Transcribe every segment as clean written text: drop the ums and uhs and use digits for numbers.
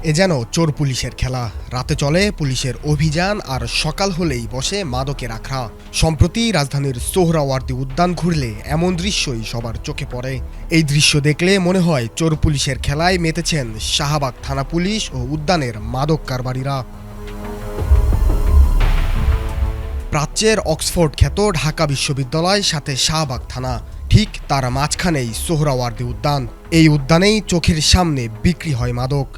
এ যেন চোর পুলিশের খেলা। রাতে চলে পুলিশের অভিযান আর সকাল হলেই বসে মাদকের আখড়া। সম্প্রতি রাজধানীর সোহরাওয়ার্দী উদ্যান ঘুরলে এমন দৃশ্যই সবার চোখে পড়ে। এই দৃশ্য দেখলে মনে হয় চোর পুলিশের খেলায় মেতেছেন শাহবাগ থানা পুলিশ ও উদ্যানের মাদক কারবারিরা। প্রাচ্যের অক্সফোর্ড খ্যাত ঢাকা বিশ্ববিদ্যালয় সাথে শাহবাগ থানা, ঠিক তার মাঝখানেই সোহরাওয়ার্দী উদ্যান। এই উদ্যানেই চোখের সামনে বিক্রি হয় মাদক।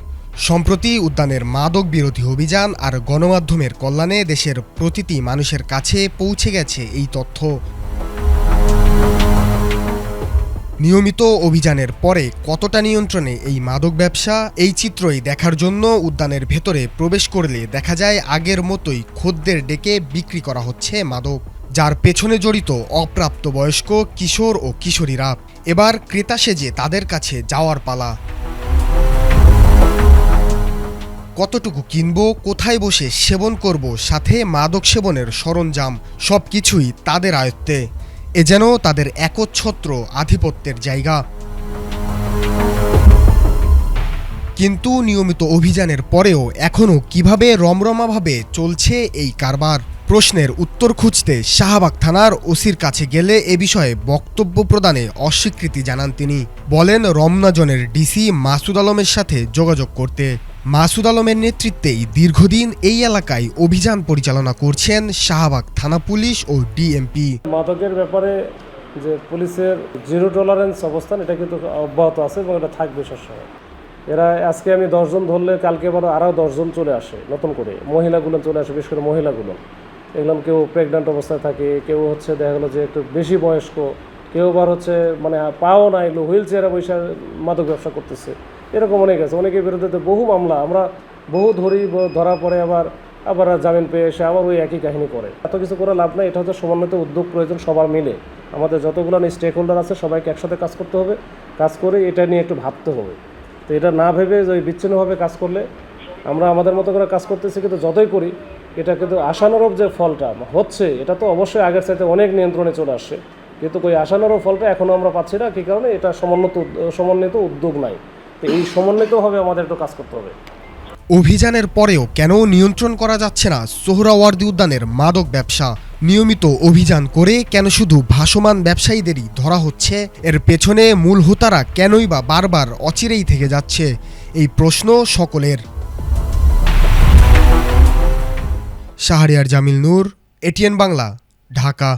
সম্প্রতি উদ্যানের মাদক বিরোধী অভিযান আর গণমাধ্যমের কল্যাণে দেশের প্রতিটি মানুষের কাছে পৌঁছে গেছে এই তথ্য। নিয়মিত অভিযানের পরে কতটা নিয়ন্ত্রণে এই মাদক ব্যবসা, এই চিত্রই দেখার জন্য উদ্যানের ভেতরে প্রবেশ করলে দেখা যায় আগের মতোই খদ্দের ডেকে বিক্রি করা হচ্ছে মাদক, যার পেছনে জড়িত অপ্রাপ্তবয়স্ক কিশোর ও কিশোরীরা। এবার ক্রেতা সেজে তাদের কাছে যাওয়ার পালা। কতটুকু কিনবো, কোথায় বসে সেবন করব, সাথে মাদক সেবনের সরঞ্জাম, সবকিছুই তাদের আয়ত্তে। এ যেন তাদের একচ্ছত্র আধিপত্যের জায়গা। কিন্তু নিয়মিত অভিযানের পরেও এখনও কিভাবে রমরমাভাবে চলছে এই কারবার? প্রশ্নের উত্তর খুঁজতে শাহবাগ থানার ওসির কাছে গেলে এ বিষয়ে বক্তব্য প্রদানে অস্বীকৃতি জানান তিনি। বলেন রমনা জোনের ডিসি মাসুদ আলমের সাথে যোগাযোগ করতে। মাসুদ আলমের নেতৃত্বেই দীর্ঘদিন এই এলাকায় অভিযান পরিচালনা করছেন শাহবাগ থানা পুলিশ ও ডিএমপি। মাদকের ব্যাপারে যে পুলিশের জিরো টলারেন্স অবস্থান, এটা কিন্তু অব্যাহত আছে এবং এটা থাকবে সবসময়। এরা আজকে আমি 10 জন ধরলে কালকে আরও 10 জন চলে আসে, নতুন করে মহিলাগুলো চলে আসে, বিশেষ করে মহিলাগুলো। এগুলো কেউ প্রেগন্যান্ট অবস্থায় থাকে, কেউ হচ্ছে দেখা গেলো যে একটু বেশি বয়স্ক, কেউ আবার হচ্ছে মানে পাও না, এগুলো হুইল চেয়ারে বসে মাদক ব্যবসা করতেছে। এরকম অনেক আছে, অনেকের বিরুদ্ধে তো বহু মামলা আমরা ধরি, ধরা পড়ে আবার জামিন পেয়ে এসে আবার ওই একই কাহিনী করে। এত কিছু করে লাভ নাই, এটা হচ্ছে সমন্বিত উদ্যোগ প্রয়োজন সবার মিলে। আমাদের যতগুলো স্টেক হোল্ডার আছে সবাইকে একসাথে কাজ করতে হবে, কাজ করে এটা নিয়ে একটু ভাবতে হবে। তো এটা না ভেবে যে বিচ্ছিন্নভাবে কাজ করলে, আমরা আমাদের মতো করে কাজ করতেছি, কিন্তু যতই করি এটা কিন্তু আশানুরূপ যে ফলটা হচ্ছে, এটা তো অবশ্যই আগের চাইতে অনেক নিয়ন্ত্রণে চলে আসছে, কিন্তু ওই আশানুরূপ ফলটা এখনও আমরা পাচ্ছি না। কী কারণে? এটা সমন্বিত উদ্যোগ নাই। তো এই সমন্বিতভাবে আমাদের একটু কাজ করতে হবে। অভিযানের পরেও কেন নিয়ন্ত্রণ করা যাচ্ছে না সোহরাওয়ার্দী উদ্যানের মাদক ব্যবসা? নিয়মিত অভিযান করে কেন শুধু ভাসমান ব্যবসায়ীদেরই ধরা হচ্ছে? এর পেছনে মূল হোতারা কেনই বা বারবার অচিরেই থেকে যাচ্ছে? এই প্রশ্ন সকলের। শাহরিয়ার জামিল নূর, এটিএন বাংলা, ঢাকা।